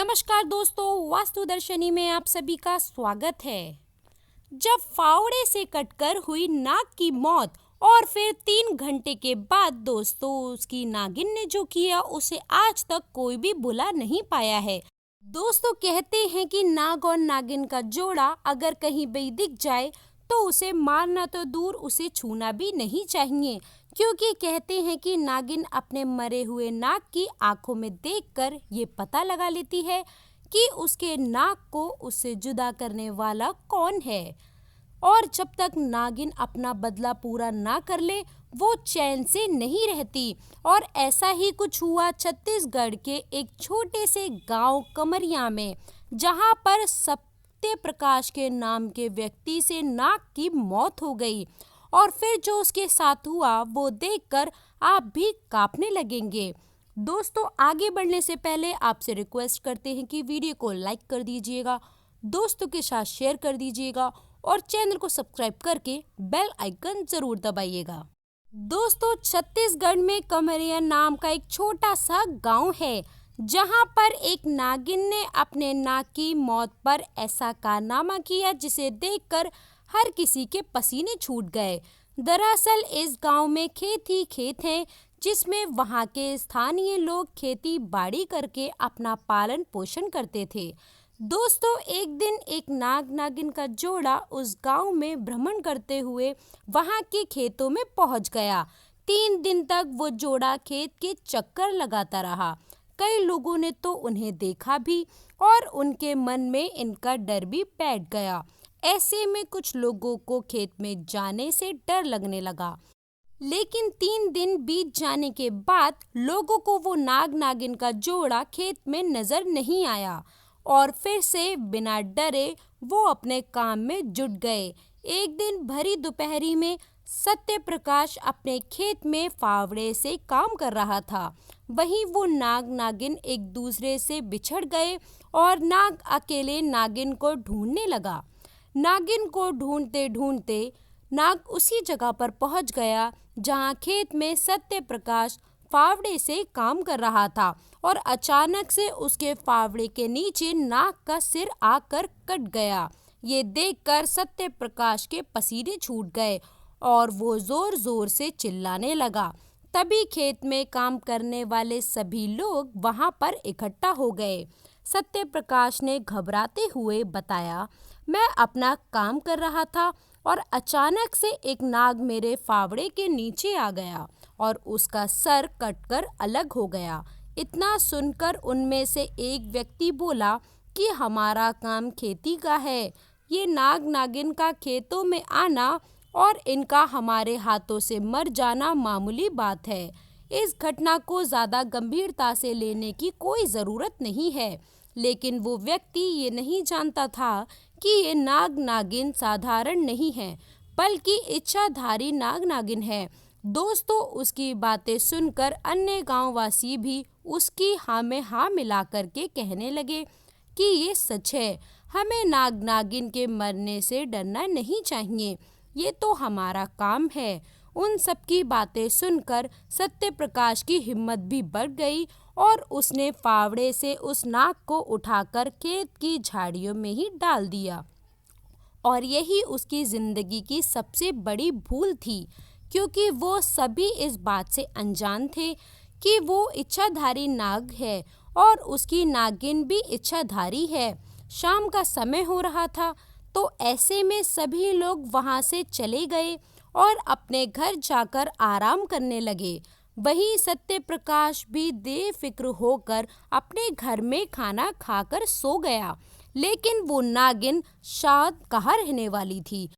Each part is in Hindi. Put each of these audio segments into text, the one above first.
नमस्कार दोस्तों, वास्तु दर्शनी में आप सभी का स्वागत है। जब फावड़े से कटकर हुई नाग की मौत और फिर 3 घंटे के बाद दोस्तों उसकी नागिन ने जो किया उसे आज तक कोई भी भुला नहीं पाया है। दोस्तों कहते हैं कि नाग और नागिन का जोड़ा अगर कहीं भी दिख जाए तो उसे मारना तो दूर उसे छूना भी नहीं चाहिए, क्योंकि कहते हैं कि नागिन अपने मरे हुए नाग की आंखों में देखकर ये पता लगा लेती है कि उसके नाग को उससे जुदा करने वाला कौन है। और जब तक नागिन अपना बदला पूरा ना कर ले वो चैन से नहीं रहती। और ऐसा ही कुछ हुआ छत्तीसगढ़ के एक छोटे से गांव कमरिया में, जहां पर सत्य प्रकाश के नाम के व्यक्ति से नाग की मौत हो गई। और फिर जो उसके साथ हुआ वो देखकर आप भी कांपने लगेंगे। दोस्तों आगे बढ़ने से पहले आपसे रिक्वेस्ट करते हैं कि वीडियो को लाइक कर दीजिएगा, दोस्तों के साथ शेयर कर दीजिएगा और चैनल को सब्सक्राइब करके बेल आइकन जरूर दबाइएगा। दोस्तों छत्तीसगढ़ में कमरिया नाम का एक छोटा सा गांव है, जहां पर एक नागिन ने अपने नाग की मौत पर ऐसा कारनामा किया जिसे देखकर हर किसी के पसीने छूट गए। दरअसल इस गांव में खेत ही खेत हैं, जिसमें वहां के स्थानीय लोग खेती बाड़ी करके अपना पालन पोषण करते थे। दोस्तों एक दिन एक नाग नागिन का जोड़ा उस गांव में भ्रमण करते हुए वहां के खेतों में पहुंच गया। 3 दिन तक वो जोड़ा खेत के चक्कर लगाता रहा। कई लोगों ने तो उन्हें देखा भी और उनके मन में इनका डर भी बैठ गया। ऐसे में कुछ लोगों को खेत में जाने से डर लगने लगा। लेकिन 3 दिन बीत जाने के बाद लोगों को वो नाग नागिन का जोड़ा खेत में नजर नहीं आया और फिर से बिना डरे वो अपने काम में जुट गए। एक दिन भरी दोपहरी में सत्य प्रकाश अपने खेत में फावड़े से काम कर रहा था। वहीं वो नाग नागिन एक दूसरे से बिछड़ गए और नाग अकेले नागिन को ढूंढने लगा। नागिन को ढूंढते ढूंढते नाग उसी जगह पर पहुंच गया जहां खेत में सत्य प्रकाश फावड़े से काम कर रहा था और अचानक से उसके फावड़े के नीचे नाग का सिर आकर कट गया। ये देखकर सत्य प्रकाश के पसीने छूट गए और वो जोर जोर से चिल्लाने लगा। तभी खेत में काम करने वाले सभी लोग वहां पर इकट्ठा हो गए। सत्य प्रकाश ने घबराते हुए बताया, मैं अपना काम कर रहा था और अचानक से एक नाग मेरे फावड़े के नीचे आ गया और उसका सर कटकर अलग हो गया। इतना सुनकर उनमें से एक व्यक्ति बोला कि हमारा काम खेती का है, ये नाग नागिन का खेतों में आना और इनका हमारे हाथों से मर जाना मामूली बात है। इस घटना को ज़्यादा गंभीरता से लेने की कोई ज़रूरत नहीं है। लेकिन वो व्यक्ति ये नहीं जानता था कि ये नाग नागिन साधारण नहीं है, बल्कि इच्छाधारी नाग नागिन है। दोस्तों उसकी बातें सुनकर अन्य गांववासी भी उसकी हाँ में हाँ मिला करके कहने लगे कि ये सच है, हमें नाग नागिन के मरने से डरना नहीं चाहिए, ये तो हमारा काम है। उन सबकी बातें सुनकर सत्य प्रकाश की हिम्मत भी बढ़ गई और उसने फावड़े से उस नाग को उठाकर खेत की झाड़ियों में ही डाल दिया। और यही उसकी जिंदगी की सबसे बड़ी भूल थी, क्योंकि वो सभी इस बात से अनजान थे कि वो इच्छाधारी नाग है और उसकी नागिन भी इच्छाधारी है। शाम का समय हो रहा था, तो ऐसे में सभी लोग वहां से चले गए और अपने घर जाकर आराम करने लगे। वहीं सत्य प्रकाश भी बेफिक्र होकर अपने घर में खाना खाकर सो गया। लेकिन वो नागिन शायद कहाँ रहने वाली थी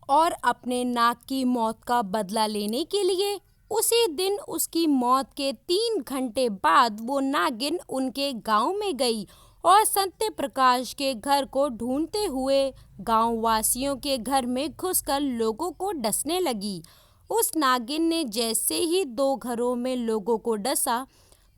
और अपने नाग की मौत का बदला लेने के लिए उसी दिन उसकी मौत के 3 घंटे बाद वो नागिन उनके गांव में गई और सत्य प्रकाश के घर को ढूंढते हुए गांव वासियों के घर में घुसकर लोगों को डसने लगी। उस नागिन ने जैसे ही 2 घरों में लोगों को डसा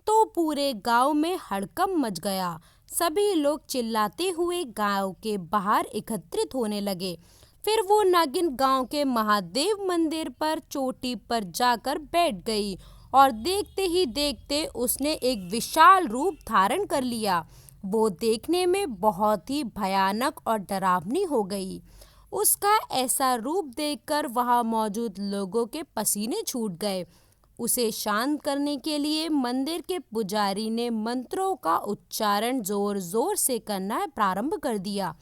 तो पूरे गांव में हड़कंप मच गया। सभी लोग चिल्लाते हुए गांव के बाहर एकत्रित होने लगे। फिर वो नागिन गांव के महादेव मंदिर पर चोटी पर जाकर बैठ गई और देखते ही देखते उसने एक विशाल रूप धारण कर लिया। वो देखने में बहुत ही भयानक और डरावनी हो गई। उसका ऐसा रूप देखकर वहां मौजूद लोगों के पसीने छूट गए। उसे शांत करने के लिए मंदिर के पुजारी ने मंत्रों का उच्चारण जोर जोर से करना प्रारंभ कर दिया।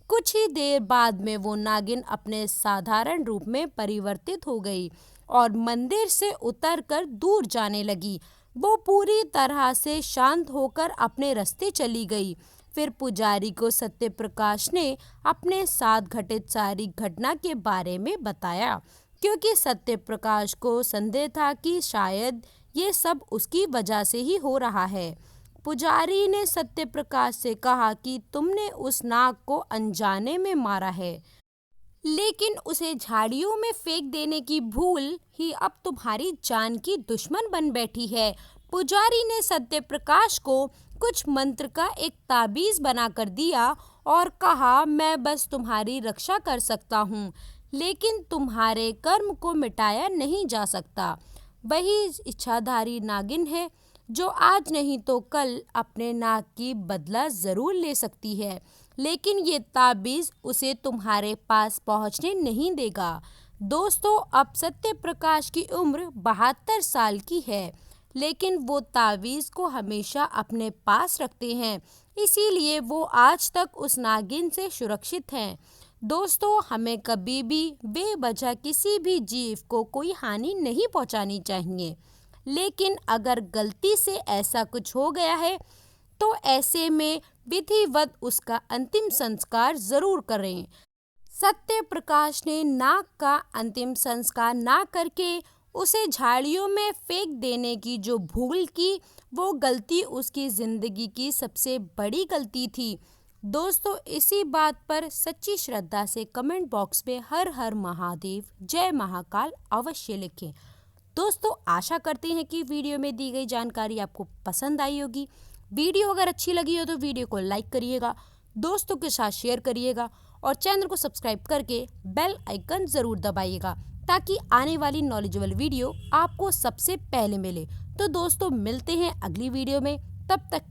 कुछ ही देर बाद में वो नागिन अपने साधारण रूप में परिवर्तित हो गई और मंदिर से उतरकर दूर जाने लगी। वो पूरी तरह से शांत होकर अपने रास्ते चली गई। फिर पुजारी को सत्यप्रकाश ने अपने साथ घटित सारी घटना के बारे में बताया, क्योंकि सत्यप्रकाश को संदेह था कि शायद ये सब उसकी वजह से ही हो रहा है। पुजारी ने सत्यप्रकाश से कहा कि तुमने उस नाग को अनजाने में मारा है, लेकिन उसे झाड़ियों में फेंक देने की भूल ही अब तुम्हारी जान की दुश्मन बन बैठी है। पुजारी ने सत्यप्रकाश को कुछ मंत्र का एक ताबीज बनाकर दिया और कहा, मैं बस तुम्हारी रक्षा कर सकता हूँ, लेकिन तुम्हारे कर्म को मिटाया नहीं जा सकता। वही इच्छाधारी नागिन है जो आज नहीं तो कल अपने नाग की बदला जरूर ले सकती है, लेकिन ये ताबीज उसे तुम्हारे पास पहुंचने नहीं देगा। दोस्तों, अब सत्यप्रकाश की उम्र 72 साल की है, लेकिन वो ताबीज को हमेशा अपने पास रखते हैं, इसीलिए वो आज तक उस नागिन से सुरक्षित हैं। दोस्तों, हमें कभी भी बेवजह किसी भी जीव को कोई हानि नहीं पहुंचानी चाहिए, लेकिन अगर गलती से ऐसा कुछ हो गया है तो ऐसे में विधिवत उसका अंतिम संस्कार जरूर करें। सत्यप्रकाश ने नाग का अंतिम संस्कार ना करके उसे झाड़ियों में फेंक देने की जो भूल की, वो गलती उसकी जिंदगी की सबसे बड़ी गलती थी। दोस्तों, इसी बात पर सच्ची श्रद्धा से कमेंट बॉक्स में हर हर महादेव, जय महाकाल अवश्य लिखें। दोस्तों, आशा करते हैं कि वीडियो में दी गई जानकारी आपको पसंद आई होगी। वीडियो अगर अच्छी लगी हो तो वीडियो को लाइक करिएगा, दोस्तों के साथ शेयर करिएगा और चैनल को सब्सक्राइब करके बेल आइकन ज़रूर दबाइएगा, ताकि आने वाली नॉलेजेबल वीडियो आपको सबसे पहले मिले। तो दोस्तों, मिलते हैं अगली वीडियो में, तब तक